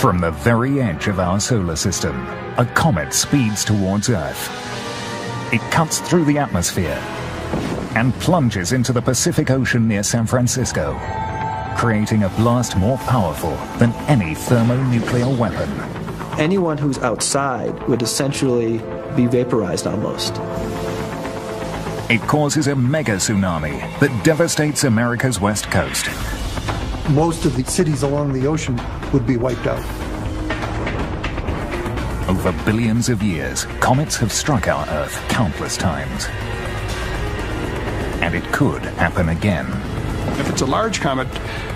From the very edge of our solar system, a comet speeds towards Earth. It cuts through the atmosphere and plunges into the Pacific Ocean near San Francisco, creating a blast more powerful than any thermonuclear weapon. Anyone who's outside would essentially be vaporized almost. It causes a mega tsunami that devastates America's west coast. Most of the cities along the ocean would be wiped out. Over billions of years, comets have struck our Earth countless times. And it could happen again. If it's a large comet,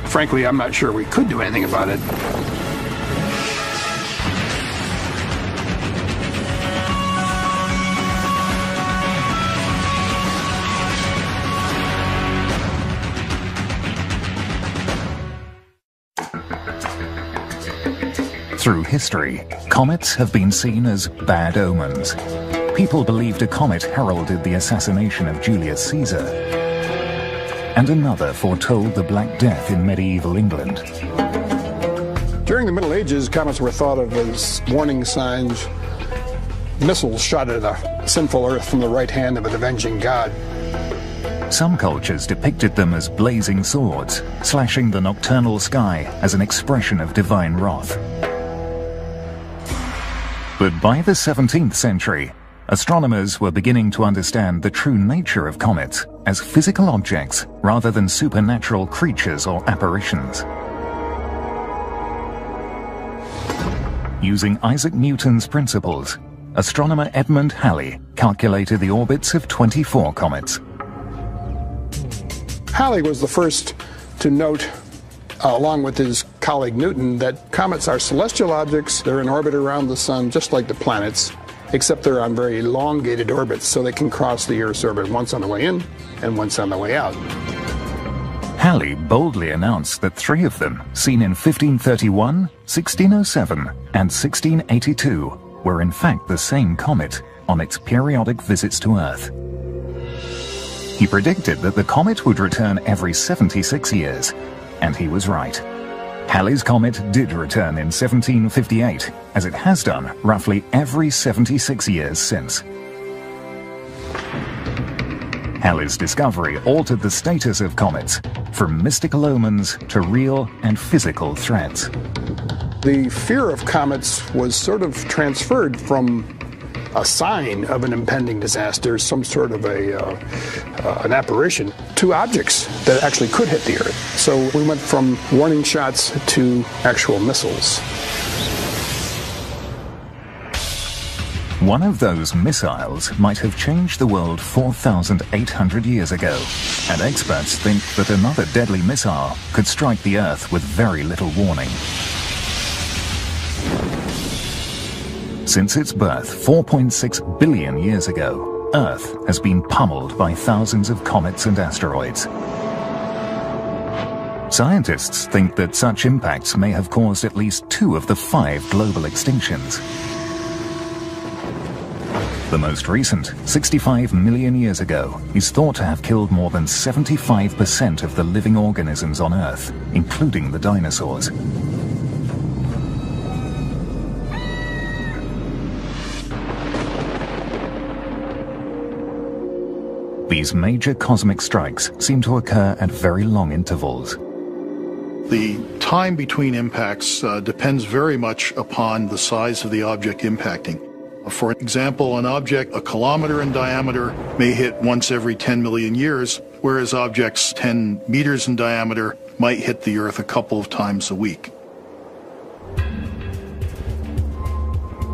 frankly, I'm not sure we could do anything about it. Through history, comets have been seen as bad omens. People believed a comet heralded the assassination of Julius Caesar, and another foretold the Black Death in medieval England. During the Middle Ages, comets were thought of as warning signs, missiles shot at a sinful Earth from the right hand of an avenging god. Some cultures depicted them as blazing swords, slashing the nocturnal sky as an expression of divine wrath. But by the 17th century, astronomers were beginning to understand the true nature of comets as physical objects rather than supernatural creatures or apparitions. Using Isaac Newton's principles, astronomer Edmund Halley calculated the orbits of 24 comets. Halley was the first to note, along with his colleague Newton, that comets are celestial objects. They're in orbit around the sun just like the planets, except they're on very elongated orbits, so they can cross the Earth's orbit once on the way in and once on the way out. Halley boldly announced that 3 of them, seen in 1531, 1607, and 1682, were in fact the same comet on its periodic visits to Earth. He predicted that the comet would return every 76 years, and he was right. Halley's comet did return in 1758, as it has done roughly every 76 years since. Halley's discovery altered the status of comets, from mystical omens to real and physical threats. The fear of comets was sort of transferred from a sign of an impending disaster, some sort of an apparition, to objects that actually could hit the Earth. So we went from warning shots to actual missiles. One of those missiles might have changed the world 4,800 years ago, and experts think that another deadly missile could strike the Earth with very little warning. Since its birth 4.6 billion years ago, Earth has been pummeled by thousands of comets and asteroids. Scientists think that such impacts may have caused at least 2 of the 5 global extinctions. The most recent, 65 million years ago, is thought to have killed more than 75% of the living organisms on Earth, including the dinosaurs. These major cosmic strikes seem to occur at very long intervals. The time between impacts depends very much upon the size of the object impacting. For example, an object a kilometer in diameter may hit once every 10 million years, whereas objects 10 meters in diameter might hit the Earth a couple of times a week.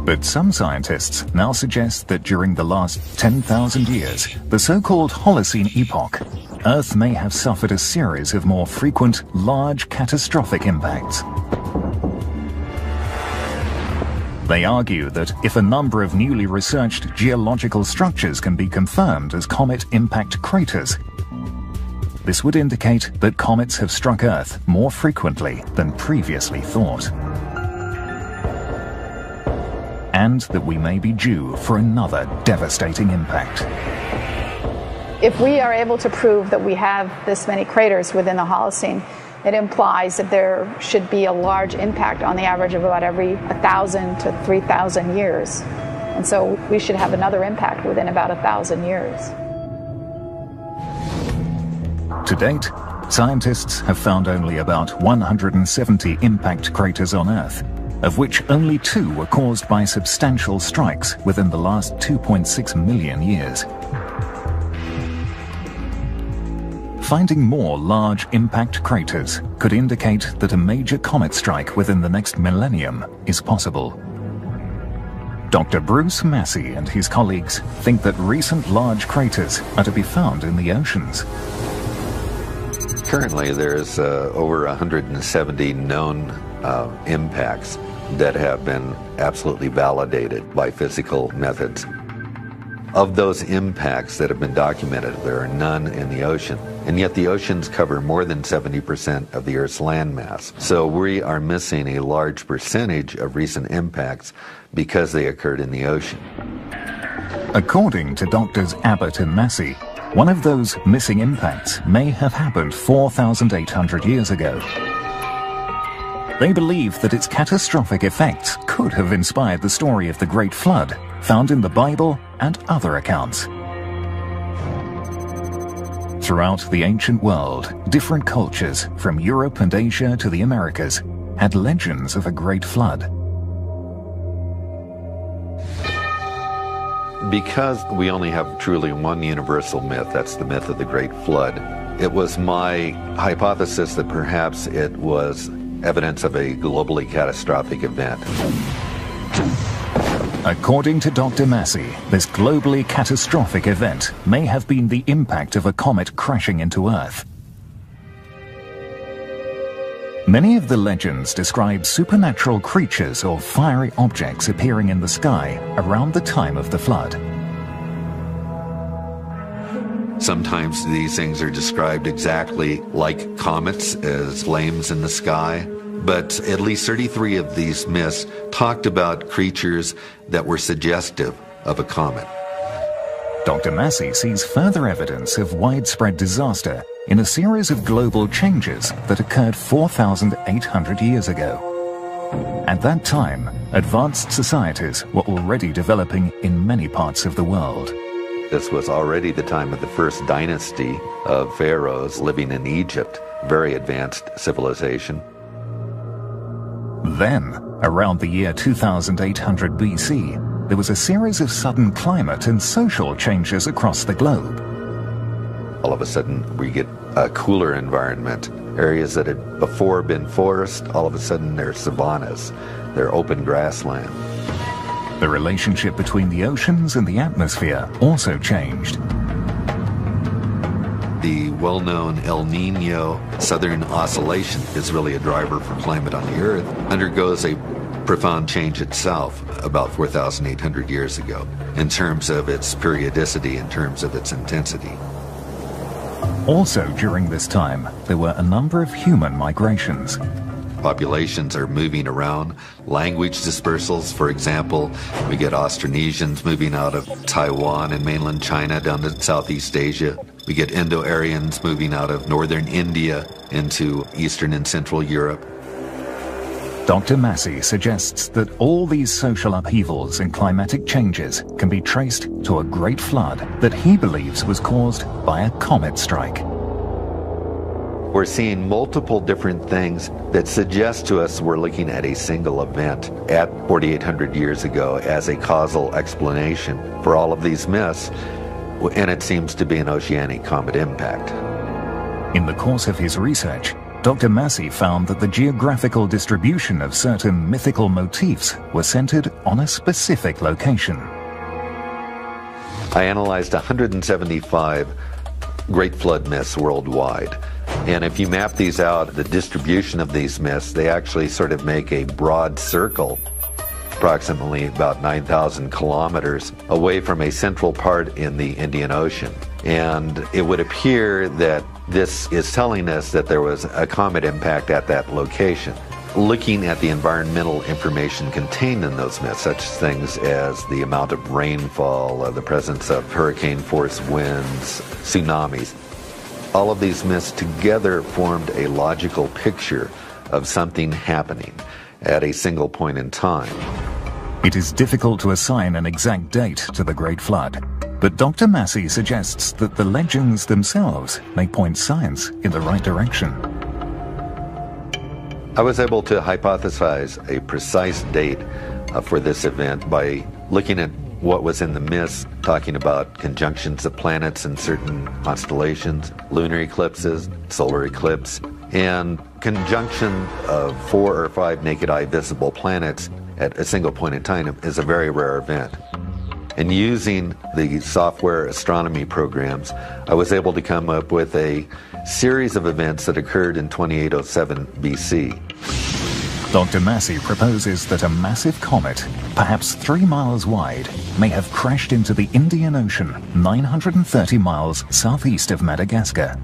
But some scientists now suggest that during the last 10,000 years, the so-called Holocene epoch, Earth may have suffered a series of more frequent, large, catastrophic impacts. They argue that if a number of newly researched geological structures can be confirmed as comet impact craters, this would indicate that comets have struck Earth more frequently than previously thought, and that we may be due for another devastating impact. If we are able to prove that we have this many craters within the Holocene, it implies that there should be a large impact on the average of about every 1,000 to 3,000 years. And so we should have another impact within about 1,000 years. To date, scientists have found only about 170 impact craters on Earth, of which only 2 were caused by substantial strikes within the last 2.6 million years. Finding more large impact craters could indicate that a major comet strike within the next millennium is possible. Dr. Bruce Massey and his colleagues think that recent large craters are to be found in the oceans. Currently, there's over 170 known impacts that have been absolutely validated by physical methods. Of those impacts that have been documented, there are none in the ocean, and yet the oceans cover more than 70% of the Earth's landmass. So we are missing a large percentage of recent impacts because they occurred in the ocean. According to Drs. Abbott and Massey, one of those missing impacts may have happened 4,800 years ago. They believe that its catastrophic effects could have inspired the story of the Great Flood, found in the Bible and other accounts. Throughout the ancient world, different cultures, from Europe and Asia to the Americas, had legends of a great flood. Because we only have truly one universal myth, that's the myth of the Great Flood, it was my hypothesis that perhaps it was evidence of a globally catastrophic event. According to Dr. Massey, this globally catastrophic event may have been the impact of a comet crashing into Earth. Many of the legends describe supernatural creatures or fiery objects appearing in the sky around the time of the flood. Sometimes these things are described exactly like comets, as flames in the sky. But at least 33 of these myths talked about creatures that were suggestive of a comet. Dr. Massey sees further evidence of widespread disaster in a series of global changes that occurred 4,800 years ago. At that time, advanced societies were already developing in many parts of the world. This was already the time of the first dynasty of pharaohs living in Egypt, very advanced civilization. Then, around the year 2800 BC, there was a series of sudden climate and social changes across the globe. All of a sudden, we get a cooler environment. Areas that had before been forest, all of a sudden they're savannas, they're open grassland. The relationship between the oceans and the atmosphere also changed. The well-known El Nino Southern Oscillation is really a driver for climate on the Earth, undergoes a profound change itself about 4,800 years ago in terms of its periodicity, in terms of its intensity. Also during this time, there were a number of human migrations. Populations are moving around. Language dispersals, for example, we get Austronesians moving out of Taiwan and mainland China down to Southeast Asia. We get Indo-Aryans moving out of northern India into Eastern and Central Europe. Dr. Massey suggests that all these social upheavals and climatic changes can be traced to a great flood that he believes was caused by a comet strike. We're seeing multiple different things that suggest to us we're looking at a single event at 4,800 years ago as a causal explanation for all of these myths, and it seems to be an oceanic comet impact. In the course of his research, Dr. Massey found that the geographical distribution of certain mythical motifs were centered on a specific location. I analyzed 175 Great Flood myths worldwide. And if you map these out, the distribution of these myths, they actually sort of make a broad circle, approximately about 9,000 kilometers away from a central part in the Indian Ocean. And it would appear that this is telling us that there was a comet impact at that location. Looking at the environmental information contained in those myths, such things as the amount of rainfall, the presence of hurricane-force winds, tsunamis, All of these myths together formed a logical picture of something happening at a single point in time. It is difficult to assign an exact date to the Great Flood, but Dr. Massey suggests that the legends themselves may point science in the right direction. I was able to hypothesize a precise date for this event by looking at what was in the myths, talking about conjunctions of planets in certain constellations, lunar eclipses, solar eclipse, and conjunction of 4 or 5 naked eye visible planets at a single point in time is a very rare event. And using the software astronomy programs, I was able to come up with a series of events that occurred in 2807 BC. Dr. Massey proposes that a massive comet, perhaps 3 miles wide, may have crashed into the Indian Ocean 930 miles southeast of Madagascar.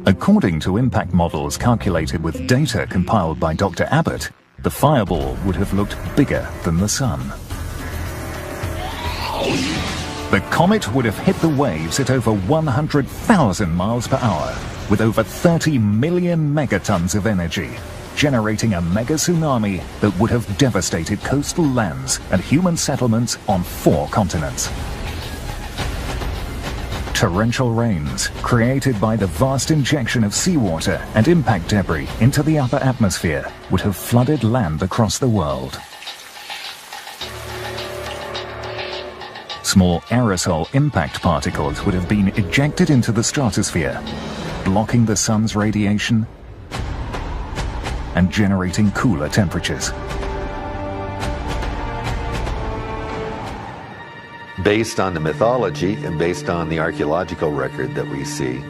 According to impact models calculated with data compiled by Dr. Abbott, the fireball would have looked bigger than the sun. The comet would have hit the waves at over 100,000 miles per hour, with over 30 million megatons of energy, generating a mega tsunami that would have devastated coastal lands and human settlements on 4 continents. Torrential rains, created by the vast injection of seawater and impact debris into the upper atmosphere, would have flooded land across the world. Small aerosol impact particles would have been ejected into the stratosphere, blocking the sun's radiation and generating cooler temperatures. Based on the mythology and based on the archaeological record that we see,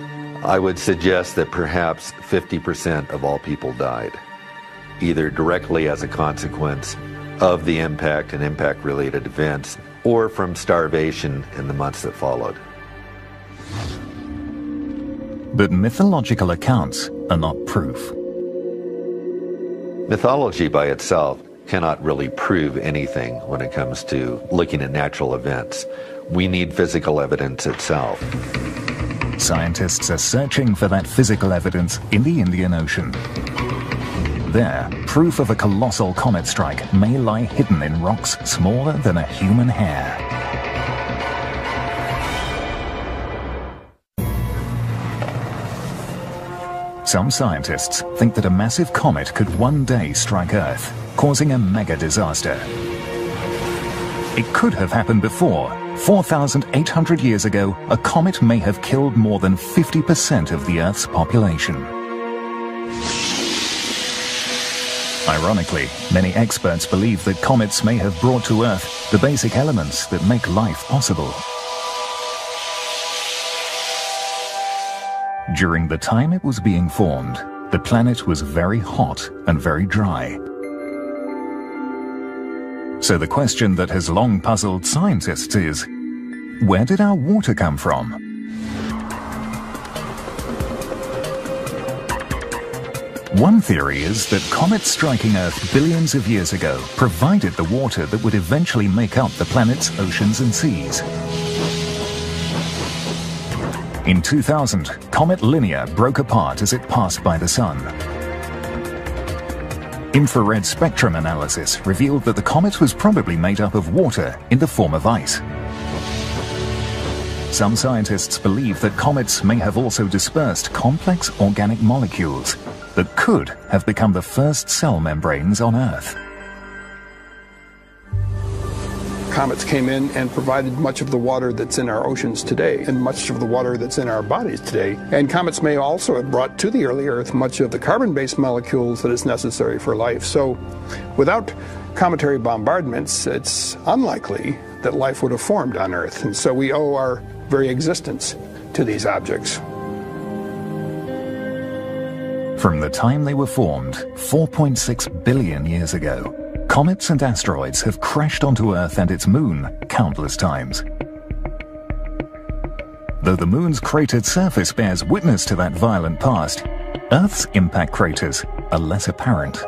I would suggest that perhaps 50% of all people died, either directly as a consequence of the impact and impact-related events, or from starvation in the months that followed. But mythological accounts are not proof. Mythology by itself cannot really prove anything when it comes to looking at natural events. We need physical evidence itself. Scientists are searching for that physical evidence in the Indian Ocean. There, proof of a colossal comet strike may lie hidden in rocks smaller than a human hair. Some scientists think that a massive comet could one day strike Earth, causing a mega disaster. It could have happened before. 4,800 years ago, a comet may have killed more than 50% of the Earth's population. Ironically, many experts believe that comets may have brought to Earth the basic elements that make life possible. During the time it was being formed, the planet was very hot and very dry. So the question that has long puzzled scientists is, where did our water come from? One theory is that comets striking Earth billions of years ago provided the water that would eventually make up the planet's oceans and seas. In 2000, Comet Linear broke apart as it passed by the Sun. Infrared spectrum analysis revealed that the comet was probably made up of water in the form of ice. Some scientists believe that comets may have also dispersed complex organic molecules that could have become the first cell membranes on Earth. Comets came in and provided much of the water that's in our oceans today and much of the water that's in our bodies today. And comets may also have brought to the early Earth much of the carbon-based molecules that is necessary for life. So without cometary bombardments, it's unlikely that life would have formed on Earth. And so we owe our very existence to these objects. From the time they were formed, 4.6 billion years ago, comets and asteroids have crashed onto Earth and its moon countless times. Though the moon's cratered surface bears witness to that violent past, Earth's impact craters are less apparent.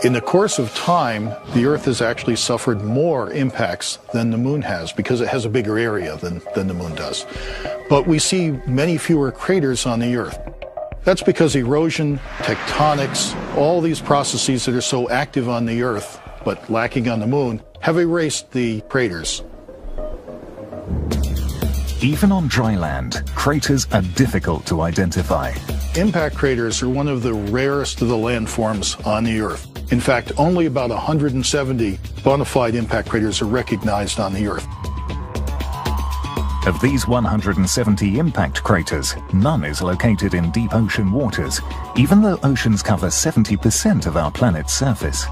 In the course of time, the Earth has actually suffered more impacts than the Moon has because it has a bigger area than the Moon does. But we see many fewer craters on the Earth. That's because erosion, tectonics, all these processes that are so active on the Earth but lacking on the Moon have erased the craters. Even on dry land, craters are difficult to identify. Impact craters are one of the rarest of the landforms on the Earth. In fact, only about 170 bona fide impact craters are recognized on the Earth. Of these 170 impact craters, none is located in deep ocean waters, even though oceans cover 70% of our planet's surface.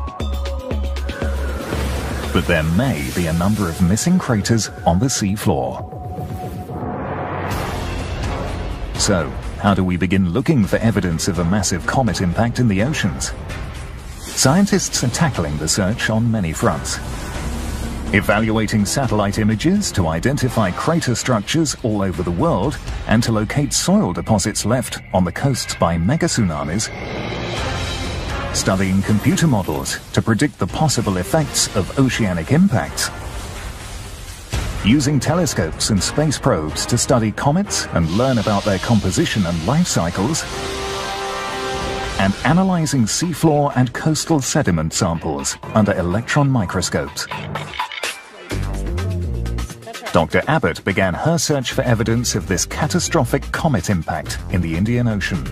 But there may be a number of missing craters on the sea floor. So, how do we begin looking for evidence of a massive comet impact in the oceans? Scientists are tackling the search on many fronts. Evaluating satellite images to identify crater structures all over the world and to locate soil deposits left on the coasts by megatsunamis. Studying computer models to predict the possible effects of oceanic impacts. Using telescopes and space probes to study comets and learn about their composition and life cycles. And analyzing seafloor and coastal sediment samples under electron microscopes. Dr. Abbott began her search for evidence of this catastrophic comet impact in the Indian Ocean.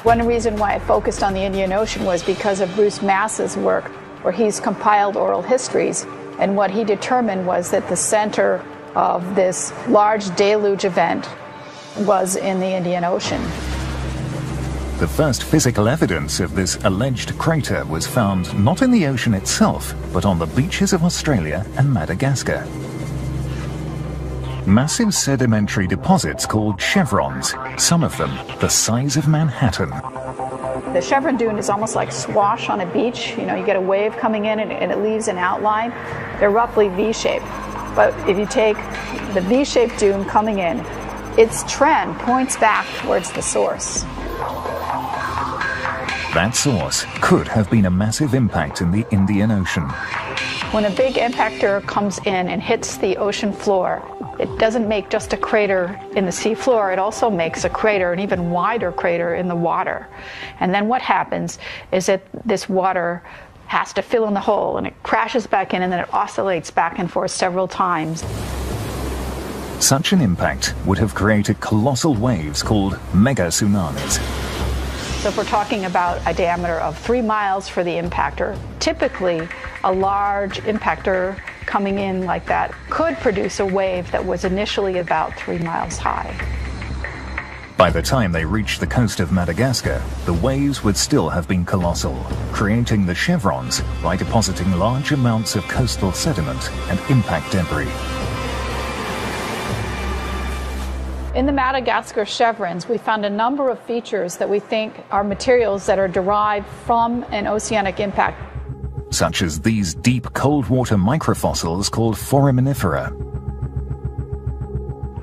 One reason why I focused on the Indian Ocean was because of Bruce Mass's work, where he's compiled oral histories, and what he determined was that the center of this large deluge event was in the Indian Ocean. The first physical evidence of this alleged crater was found not in the ocean itself, but on the beaches of Australia and Madagascar. Massive sedimentary deposits called chevrons, some of them the size of Manhattan. The chevron dune is almost like swash on a beach. You know, you get a wave coming in and it leaves an outline. They're roughly V-shaped. But if you take the V-shaped dune coming in, its trend points back towards the source. That source could have been a massive impact in the Indian Ocean. When a big impactor comes in and hits the ocean floor, it doesn't make just a crater in the sea floor, it also makes a crater, an even wider crater in the water. And then what happens is that this water has to fill in the hole and it crashes back in and then it oscillates back and forth several times. Such an impact would have created colossal waves called mega tsunamis. So if we're talking about a diameter of 3 miles for the impactor, typically a large impactor coming in like that could produce a wave that was initially about 3 miles high. By the time they reached the coast of Madagascar, the waves would still have been colossal, creating the chevrons by depositing large amounts of coastal sediment and impact debris. In the Madagascar chevrons, we found a number of features that we think are materials that are derived from an oceanic impact. Such as these deep cold water microfossils called foraminifera.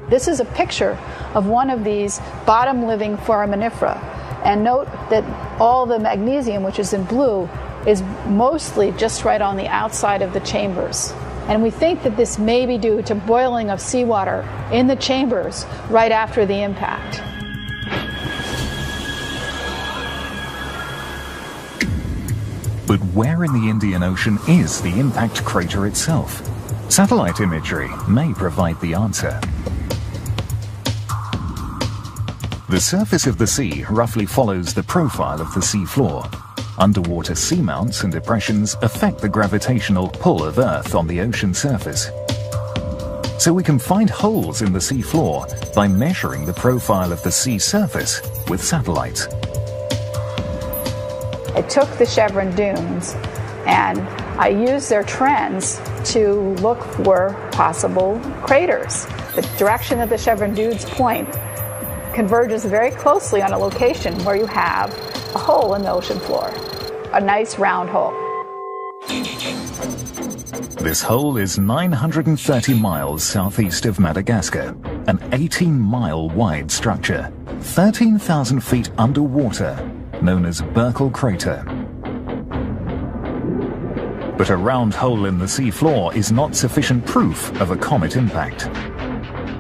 This is a picture of one of these bottom-living foraminifera. And note that all the magnesium, which is in blue, is mostly just right on the outside of the chambers. And we think that this may be due to boiling of seawater in the chambers right after the impact. But where in the Indian Ocean is the impact crater itself? Satellite imagery may provide the answer. The surface of the sea roughly follows the profile of the sea floor. Underwater seamounts and depressions affect the gravitational pull of Earth on the ocean surface. So we can find holes in the sea floor by measuring the profile of the sea surface with satellites. I took the chevron dunes and I used their trends to look for possible craters. The direction that the chevron dunes point converges very closely on a location where you have a hole in the ocean floor, a nice round hole. This hole is 930 miles southeast of Madagascar, an 18-mile wide structure, 13,000 feet underwater, known as Burkle Crater. But a round hole in the seafloor is not sufficient proof of a comet impact.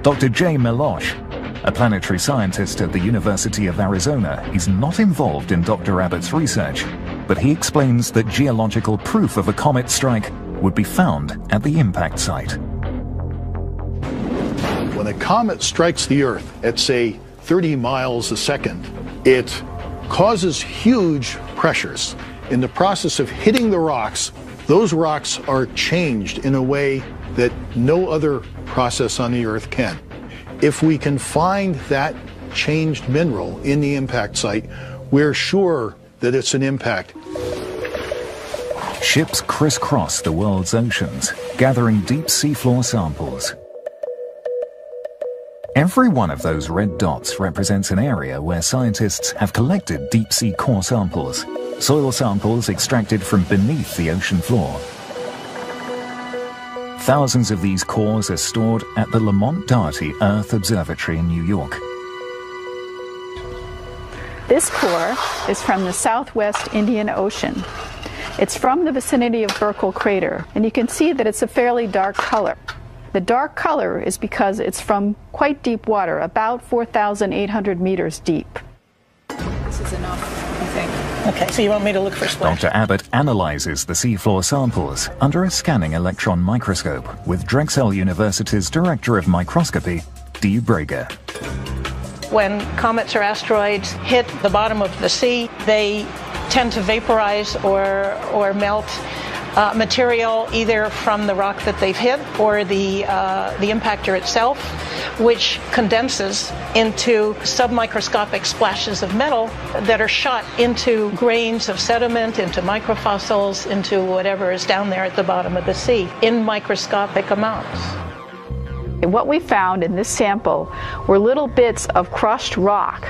Dr. Jay Melosh, a planetary scientist at the University of Arizona, is not involved in Dr. Abbott's research, but he explains that geological proof of a comet strike would be found at the impact site. When a comet strikes the Earth at, say, 30 miles a second, it causes huge pressures. In the process of hitting the rocks, those rocks are changed in a way that no other process on the Earth can. If we can find that changed mineral in the impact site, we're sure that it's an impact. Ships crisscross the world's oceans, gathering deep seafloor samples. Every one of those red dots represents an area where scientists have collected deep-sea core samples, soil samples extracted from beneath the ocean floor. Thousands of these cores are stored at the Lamont Doherty Earth Observatory in New York. This core is from the southwest Indian Ocean. It's from the vicinity of Burkle Crater, and you can see that it's a fairly dark color. The dark color is because it's from quite deep water, about 4,800 meters deep. This is enough, I think. Okay, so you want me to look for splash? Dr. Abbott analyzes the seafloor samples under a scanning electron microscope with Drexel University's Director of Microscopy, Dee Brager. When comets or asteroids hit the bottom of the sea, they tend to vaporize or melt material either from the rock that they've hit or the impactor itself, which condenses into submicroscopic splashes of metal that are shot into grains of sediment, into microfossils, into whatever is down there at the bottom of the sea in microscopic amounts. What we found in this sample were little bits of crushed rock.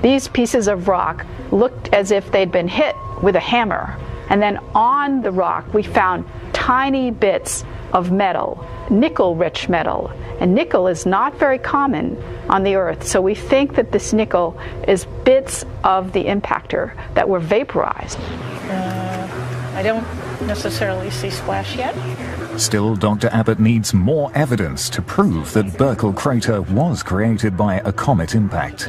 These pieces of rock looked as if they'd been hit with a hammer. And then on the rock, we found tiny bits of metal, nickel-rich metal. And nickel is not very common on the Earth, so we think that this nickel is bits of the impactor that were vaporized. I don't necessarily see splash yet. Still, Dr. Abbott needs more evidence to prove that Burkle Crater was created by a comet impact.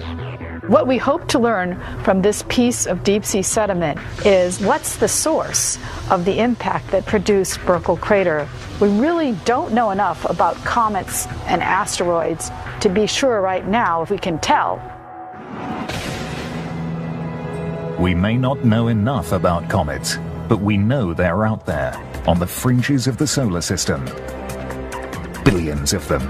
What we hope to learn from this piece of deep-sea sediment is what's the source of the impact that produced Burkle Crater. We really don't know enough about comets and asteroids to be sure right now if we can tell. We may not know enough about comets, but we know they're out there, on the fringes of the solar system. Billions of them.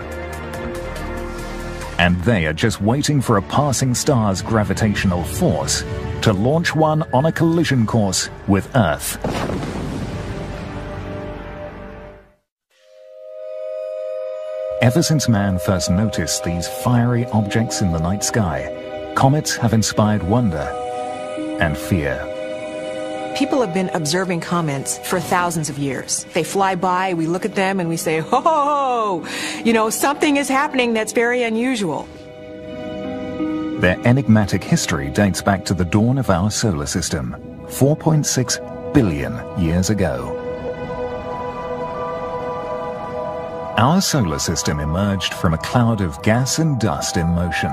And they are just waiting for a passing star's gravitational force to launch one on a collision course with Earth. Ever since man first noticed these fiery objects in the night sky, comets have inspired wonder and fear. People have been observing comets for thousands of years. They fly by, we look at them, and we say, ho, ho, ho! You know, something is happening that's very unusual. Their enigmatic history dates back to the dawn of our solar system, 4.6 billion years ago. Our solar system emerged from a cloud of gas and dust in motion.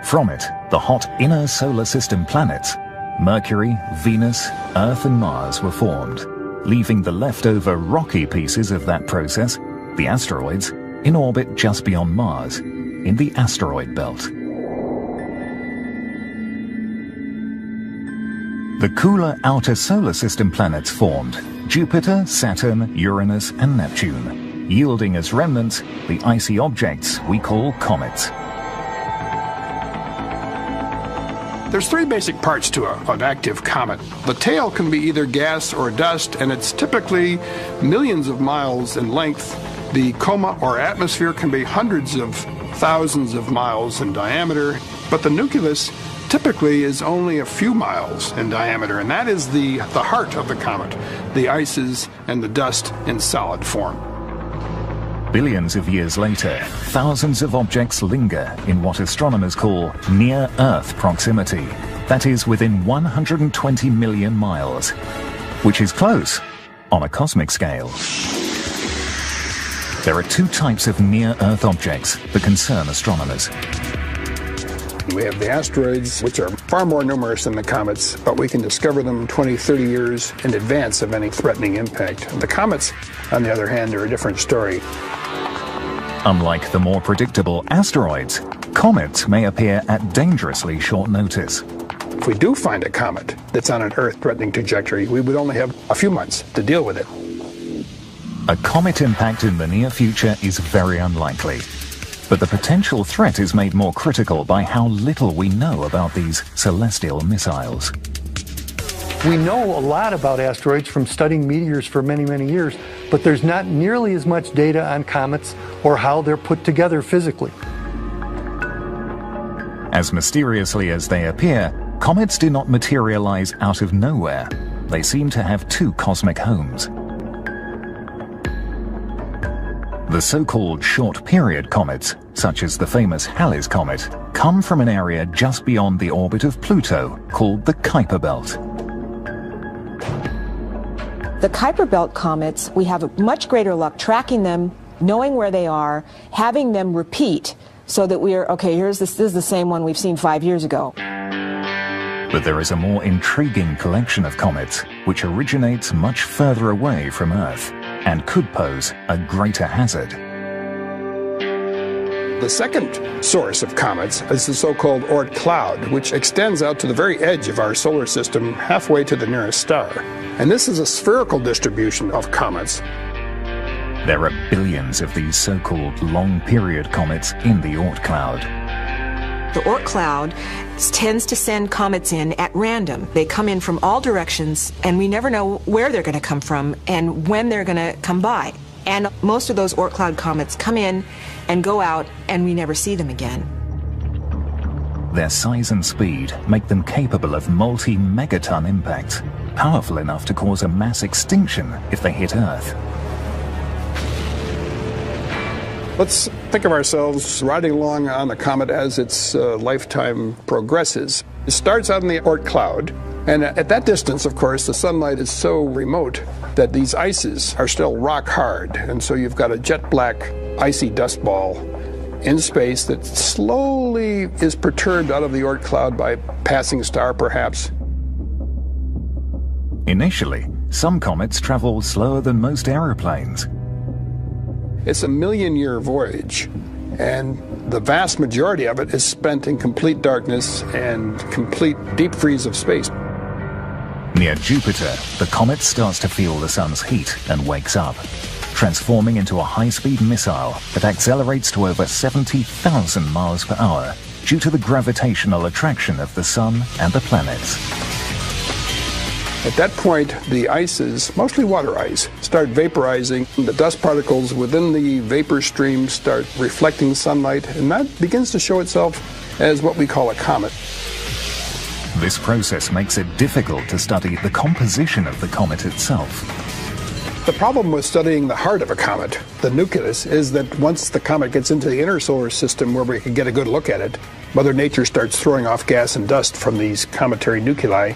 From it, the hot inner solar system planets, Mercury, Venus, Earth and Mars were formed, leaving the leftover rocky pieces of that process, the asteroids, in orbit just beyond Mars, in the asteroid belt. The cooler outer solar system planets formed, Jupiter, Saturn, Uranus and Neptune, yielding as remnants the icy objects we call comets. There's three basic parts to an active comet. The tail can be either gas or dust, and it's typically millions of miles in length. The coma or atmosphere can be hundreds of thousands of miles in diameter, but the nucleus typically is only a few miles in diameter, and that is the heart of the comet, the ices and the dust in solid form. Billions of years later, thousands of objects linger in what astronomers call near-Earth proximity, That is within 120 million miles, which is close on a cosmic scale. There are two types of near-Earth objects that concern astronomers. We have the asteroids, which are far more numerous than the comets, but we can discover them 20, 30 years in advance of any threatening impact. The comets, on the other hand, are a different story. Unlike the more predictable asteroids, comets may appear at dangerously short notice. If we do find a comet that's on an Earth-threatening trajectory, we would only have a few months to deal with it. A comet impact in the near future is very unlikely. But the potential threat is made more critical by how little we know about these celestial missiles. We know a lot about asteroids from studying meteors for many, many years, but there's not nearly as much data on comets or how they're put together physically. As mysteriously as they appear, comets do not materialize out of nowhere. They seem to have two cosmic homes. The so-called short-period comets, such as the famous Halley's Comet, come from an area just beyond the orbit of Pluto, called the Kuiper Belt. The Kuiper Belt comets, we have much greater luck tracking them, knowing where they are, having them repeat, so that we are, okay, this is the same one we've seen 5 years ago. But there is a more intriguing collection of comets, which originates much further away from Earth, and could pose a greater hazard. The second source of comets is the so-called Oort cloud, which extends out to the very edge of our solar system, halfway to the nearest star. And this is a spherical distribution of comets. There are billions of these so-called long-period comets in the Oort cloud. The Oort cloud tends to send comets in at random. They come in from all directions, and we never know where they're going to come from and when they're going to come by. And most of those Oort cloud comets come in and go out, and we never see them again. Their size and speed make them capable of multi-megaton impacts, powerful enough to cause a mass extinction if they hit Earth. Let's think of ourselves riding along on the comet as its lifetime progresses. It starts out in the Oort cloud, and at that distance, of course, the sunlight is so remote that these ices are still rock hard, and so you've got a jet black icy dust ball in space that slowly is perturbed out of the Oort cloud by a passing star, perhaps. Initially, some comets travel slower than most aeroplanes. It's a million-year voyage, and the vast majority of it is spent in complete darkness and complete deep freeze of space. Near Jupiter, the comet starts to feel the sun's heat and wakes up, transforming into a high-speed missile that accelerates to over 70,000 miles per hour due to the gravitational attraction of the sun and the planets. At that point, the ices, mostly water ice, start vaporizing. The dust particles within the vapor stream start reflecting sunlight, and that begins to show itself as what we call a comet. This process makes it difficult to study the composition of the comet itself. The problem with studying the heart of a comet, the nucleus, is that once the comet gets into the inner solar system where we can get a good look at it, Mother Nature starts throwing off gas and dust from these cometary nuclei,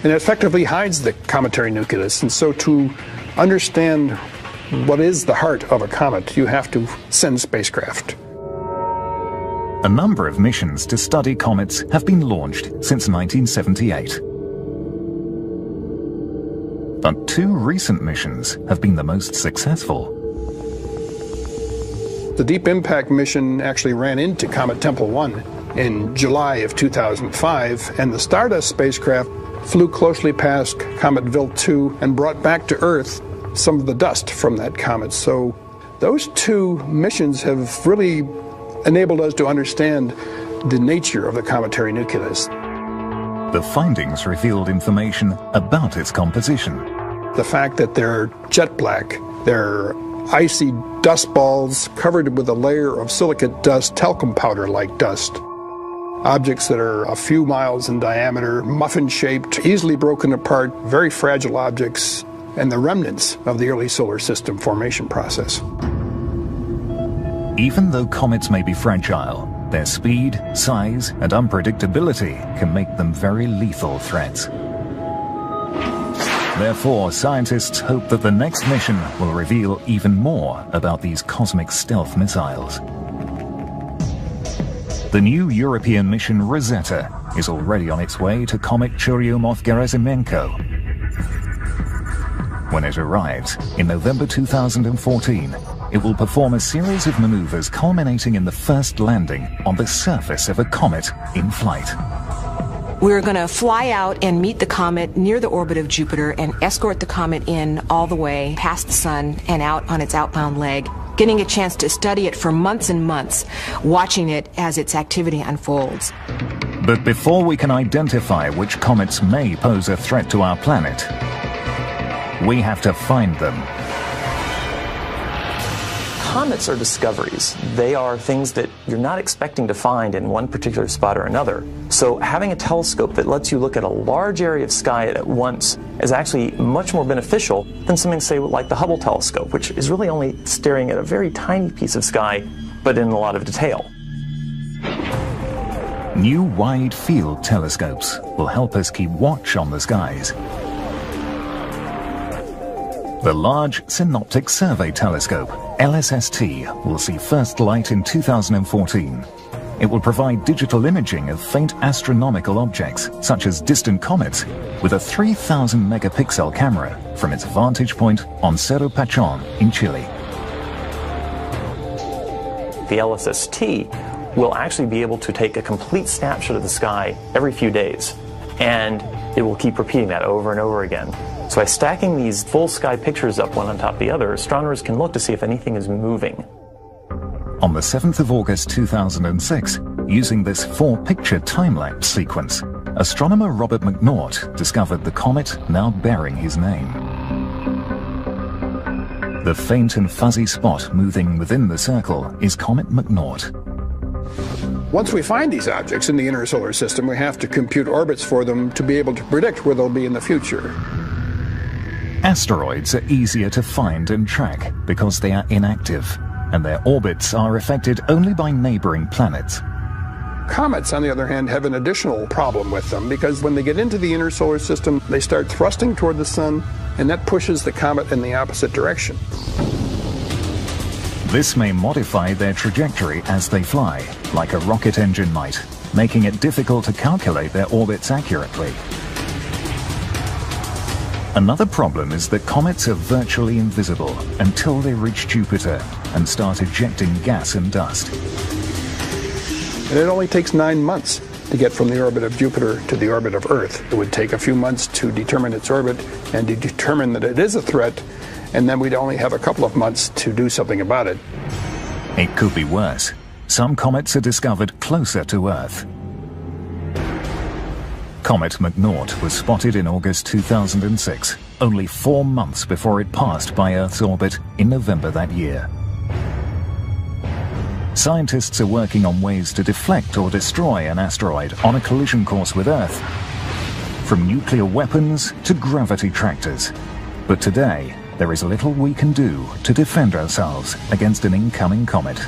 and it effectively hides the cometary nucleus. And so to understand what is the heart of a comet, you have to send spacecraft. A number of missions to study comets have been launched since 1978. But two recent missions have been the most successful. The Deep Impact mission actually ran into Comet Tempel 1 in July of 2005, and the Stardust spacecraft flew closely past Comet Wild 2 and brought back to Earth some of the dust from that comet. So those two missions have really enabled us to understand the nature of the cometary nucleus. The findings revealed information about its composition. The fact that they're jet black, they're icy dust balls covered with a layer of silicate dust, talcum powder-like dust. Objects that are a few miles in diameter, muffin-shaped, easily broken apart, very fragile objects, and the remnants of the early solar system formation process. Even though comets may be fragile, Their speed, size, and unpredictability can make them very lethal threats. Therefore, scientists hope that the next mission will reveal even more about these cosmic stealth missiles. The new European mission Rosetta is already on its way to Comet Churyumov-Gerasimenko. When it arrives in November 2014, it will perform a series of maneuvers culminating in the first landing on the surface of a comet in flight. We're going to fly out and meet the comet near the orbit of Jupiter and escort the comet in all the way past the sun and out on its outbound leg, getting a chance to study it for months and months, watching it as its activity unfolds. But before we can identify which comets may pose a threat to our planet, we have to find them. Comets are discoveries. They are things that you're not expecting to find in one particular spot or another. So having a telescope that lets you look at a large area of sky at once is actually much more beneficial than something, say, like the Hubble telescope, which is really only staring at a very tiny piece of sky, but in a lot of detail. New wide-field telescopes will help us keep watch on the skies. The Large Synoptic Survey Telescope, LSST, will see first light in 2014. It will provide digital imaging of faint astronomical objects, such as distant comets, with a 3,000 megapixel camera from its vantage point on Cerro Pachón in Chile. The LSST will actually be able to take a complete snapshot of the sky every few days, and it will keep repeating that over and over again. So by stacking these full sky pictures up one on top of the other, astronomers can look to see if anything is moving. On the 7th of August 2006, using this 4-picture time-lapse sequence, astronomer Robert McNaught discovered the comet now bearing his name. The faint and fuzzy spot moving within the circle is Comet McNaught. Once we find these objects in the inner solar system, we have to compute orbits for them to be able to predict where they'll be in the future. Asteroids are easier to find and track because they are inactive, and their orbits are affected only by neighboring planets. Comets, on the other hand, have an additional problem with them because when they get into the inner solar system, they start thrusting toward the sun, and that pushes the comet in the opposite direction. This may modify their trajectory as they fly, like a rocket engine might, making it difficult to calculate their orbits accurately. Another problem is that comets are virtually invisible until they reach Jupiter and start ejecting gas and dust. And it only takes 9 months to get from the orbit of Jupiter to the orbit of Earth. It would take a few months to determine its orbit and to determine that it is a threat, and then we'd only have a couple of months to do something about it. It could be worse. Some comets are discovered closer to Earth. Comet McNaught was spotted in August 2006, only 4 months before it passed by Earth's orbit in November that year. Scientists are working on ways to deflect or destroy an asteroid on a collision course with Earth, from nuclear weapons to gravity tractors. But today, there is little we can do to defend ourselves against an incoming comet.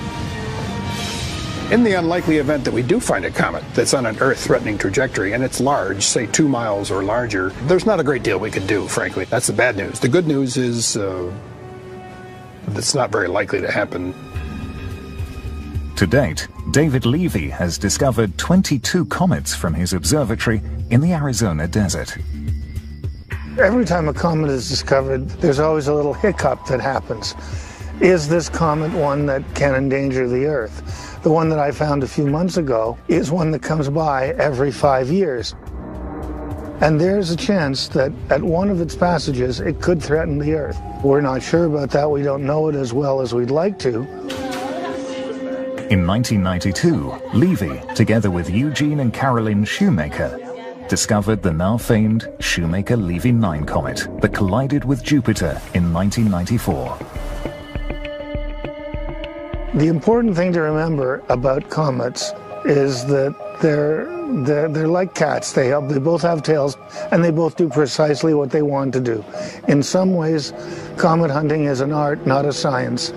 In the unlikely event that we do find a comet that's on an Earth-threatening trajectory and it's large, say 2 miles or larger, there's not a great deal we can do, frankly. That's the bad news. The good news is it's not very likely to happen. To date, David Levy has discovered 22 comets from his observatory in the Arizona desert. Every time a comet is discovered, there's always a little hiccup that happens. Is this comet one that can endanger the Earth? The one that I found a few months ago is one that comes by every 5 years. And there's a chance that at one of its passages, it could threaten the Earth. We're not sure about that. We don't know it as well as we'd like to. In 1992, Levy, together with Eugene and Caroline Shoemaker, discovered the now famed Shoemaker-Levy 9 comet that collided with Jupiter in 1994. The important thing to remember about comets is that they're like cats. They both have tails, and they both do precisely what they want to do. In some ways, comet hunting is an art, not a science.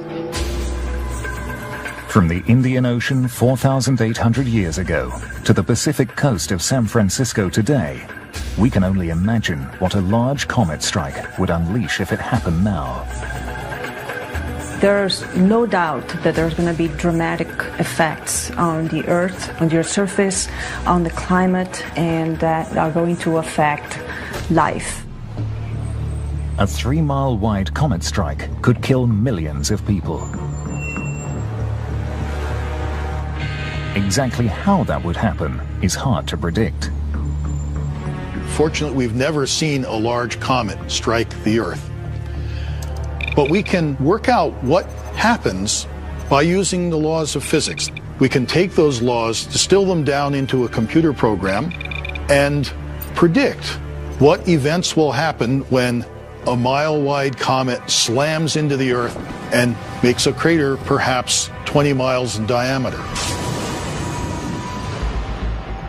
From the Indian Ocean 4,800 years ago to the Pacific coast of San Francisco today, we can only imagine what a large comet strike would unleash if it happened now. There's no doubt that there's going to be dramatic effects on the Earth, on the Earth's surface, on the climate, and that are going to affect life. A 3-mile wide comet strike could kill millions of people. Exactly how that would happen is hard to predict. Fortunately, we've never seen a large comet strike the Earth. But we can work out what happens by using the laws of physics. We can take those laws, distill them down into a computer program, and predict what events will happen when a mile-wide comet slams into the Earth and makes a crater perhaps 20 miles in diameter.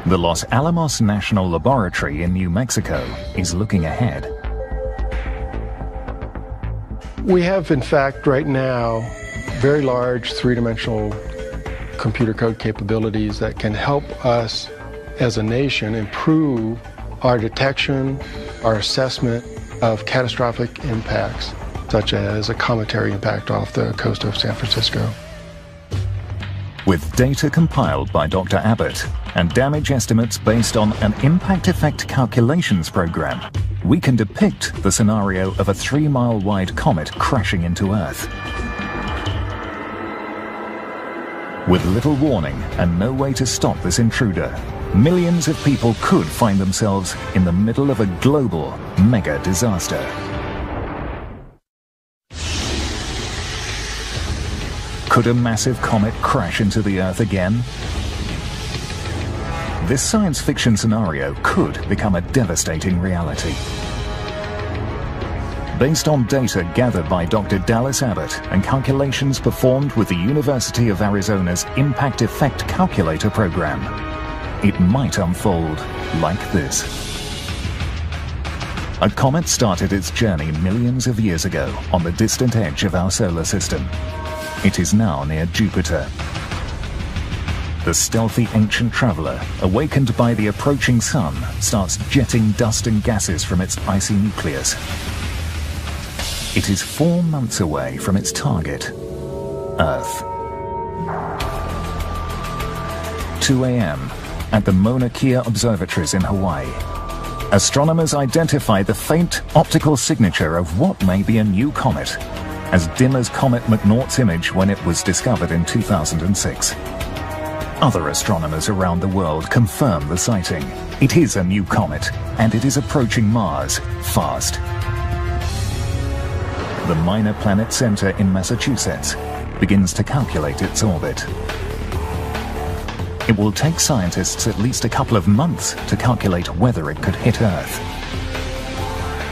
The Los Alamos National Laboratory in New Mexico is looking ahead. We have, in fact, right now, very large three-dimensional computer code capabilities that can help us as a nation improve our detection, our assessment of catastrophic impacts, such as a cometary impact off the coast of San Francisco. With data compiled by Dr. Abbott and damage estimates based on an impact effect calculations program, we can depict the scenario of a 3-mile wide comet crashing into Earth. With little warning and no way to stop this intruder, millions of people could find themselves in the middle of a global mega disaster. Could a massive comet crash into the Earth again? This science fiction scenario could become a devastating reality. Based on data gathered by Dr. Dallas Abbott and calculations performed with the University of Arizona's Impact Effect Calculator program, it might unfold like this. A comet started its journey millions of years ago on the distant edge of our solar system. It is now near Jupiter. The stealthy ancient traveler, awakened by the approaching sun, starts jetting dust and gases from its icy nucleus. It is 4 months away from its target, Earth. 2 a.m. at the Mauna Kea observatories in Hawaii. Astronomers identify the faint optical signature of what may be a new comet, as dim as Comet McNaught's image when it was discovered in 2006. Other astronomers around the world confirm the sighting. It is a new comet, and it is approaching Mars fast. The Minor Planet Center in Massachusetts begins to calculate its orbit. It will take scientists at least a couple of months to calculate whether it could hit Earth.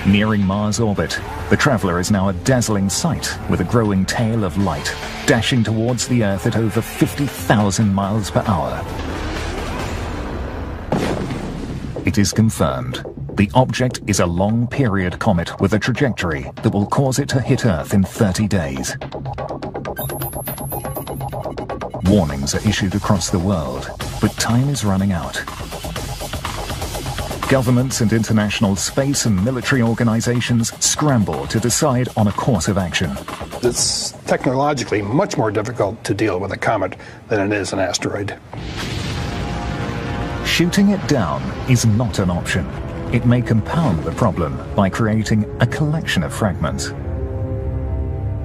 Nearing Mars orbit, the traveler is now a dazzling sight with a growing tail of light, dashing towards the Earth at over 50,000 miles per hour. It is confirmed. The object is a long-period comet with a trajectory that will cause it to hit Earth in 30 days. Warnings are issued across the world, but time is running out. Governments and international space and military organizations scramble to decide on a course of action. It's technologically much more difficult to deal with a comet than it is an asteroid. Shooting it down is not an option. It may compound the problem by creating a collection of fragments.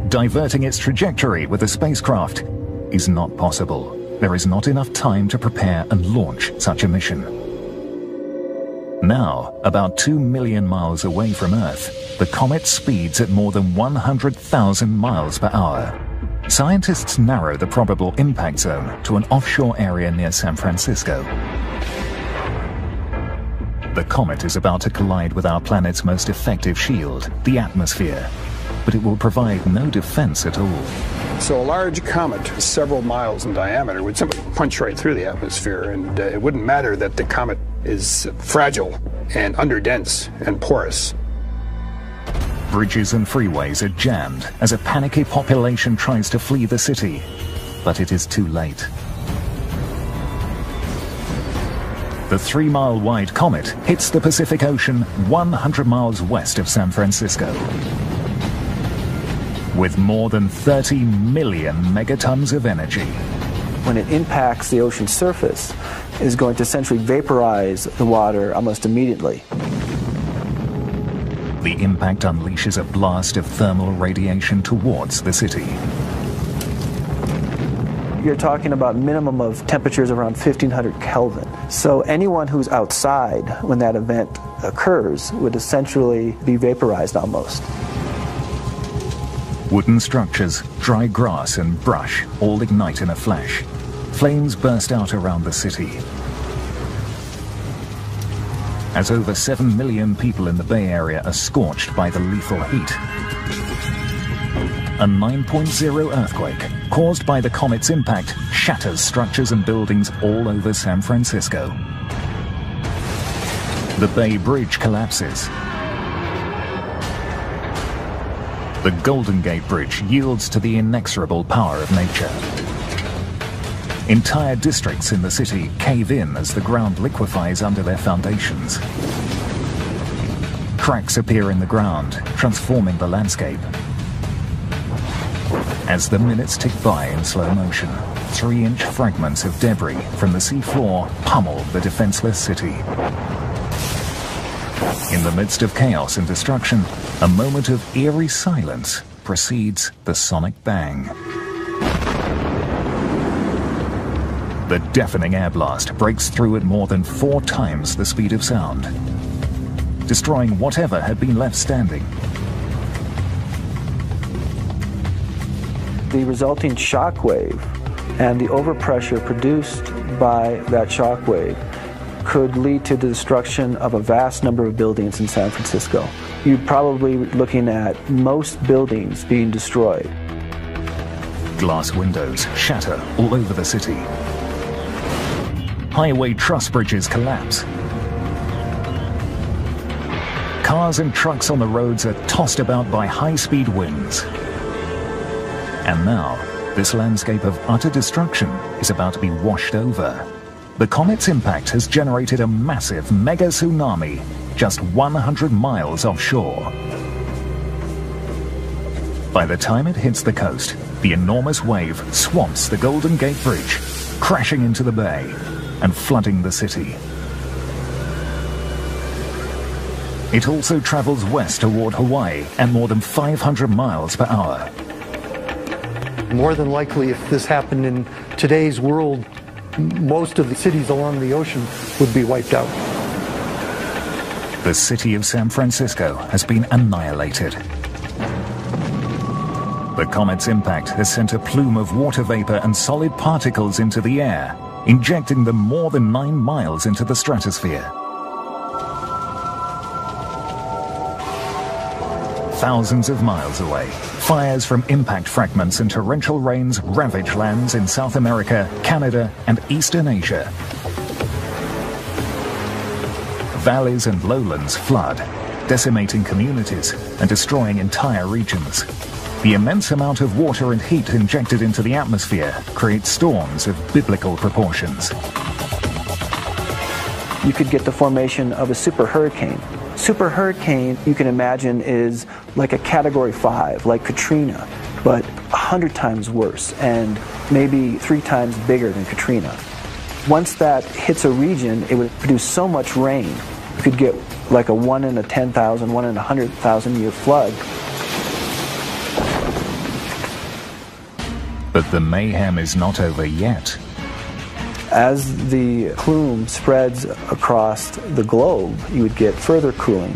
Diverting its trajectory with a spacecraft is not possible. There is not enough time to prepare and launch such a mission. Now, about 2 million miles away from Earth, the comet speeds at more than 100,000 miles per hour. Scientists narrow the probable impact zone to an offshore area near San Francisco. The comet is about to collide with our planet's most effective shield, the atmosphere, but it will provide no defense at all. So a large comet, several miles in diameter, would simply punch right through the atmosphere, and it wouldn't matter that the comet is fragile and underdense and porous. Bridges and freeways are jammed as a panicky population tries to flee the city. but it is too late. The 3-mile-wide comet hits the Pacific Ocean 100 miles west of San Francisco. With more than 30 million megatons of energy. When it impacts the ocean surface, it is going to essentially vaporize the water almost immediately. The impact unleashes a blast of thermal radiation towards the city. You're talking about minimum of temperatures around 1500 Kelvin. So anyone who's outside when that event occurs would essentially be vaporized almost. Wooden structures, dry grass and brush all ignite in a flash. Flames burst out around the city. As over 7 million people in the Bay Area are scorched by the lethal heat. A 9.0 earthquake caused by the comet's impact shatters structures and buildings all over San Francisco. The Bay Bridge collapses. The Golden Gate Bridge yields to the inexorable power of nature. Entire districts in the city cave in as the ground liquefies under their foundations. Cracks appear in the ground, transforming the landscape. As the minutes tick by in slow motion, 3-inch fragments of debris from the seafloor pummel the defenseless city. In the midst of chaos and destruction, a moment of eerie silence precedes the sonic bang. The deafening air blast breaks through at more than 4 times the speed of sound, destroying whatever had been left standing. The resulting shock wave and the overpressure produced by that shock wave could lead to the destruction of a vast number of buildings in San Francisco. You're probably looking at most buildings being destroyed. Glass windows shatter all over the city. Highway truss bridges collapse. Cars and trucks on the roads are tossed about by high-speed winds. And now, this landscape of utter destruction is about to be washed over. The comet's impact has generated a massive mega tsunami just 100 miles offshore. By the time it hits the coast, the enormous wave swamps the Golden Gate Bridge, crashing into the bay and flooding the city. It also travels west toward Hawaii at more than 500 miles per hour. More than likely, if this happened in today's world, most of the cities along the ocean would be wiped out. The city of San Francisco has been annihilated. The comet's impact has sent a plume of water vapor and solid particles into the air, injecting them more than 9 miles into the stratosphere. Thousands of miles away, fires from impact fragments and torrential rains ravage lands in South America, Canada, and Eastern Asia. Valleys and lowlands flood, decimating communities and destroying entire regions. The immense amount of water and heat injected into the atmosphere creates storms of biblical proportions. You could get the formation of a super hurricane. Super hurricane, you can imagine, is like a Category 5, like Katrina, but 100 times worse and maybe 3 times bigger than Katrina. Once that hits a region, it would produce so much rain. You could get like a 1 in a 10,000, 1 in a 100,000 year flood. But the mayhem is not over yet. As the plume spreads across the globe, you would get further cooling.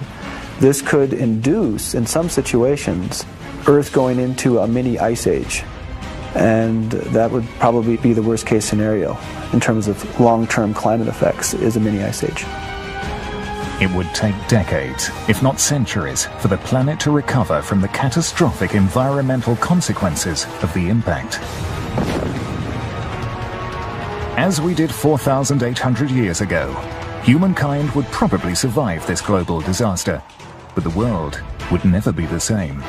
This could induce, in some situations, Earth going into a mini ice age. And that would probably be the worst case scenario in terms of long-term climate effects, is a mini ice age. It would take decades, if not centuries, for the planet to recover from the catastrophic environmental consequences of the impact. As we did 4,800 years ago, humankind would probably survive this global disaster, but the world would never be the same.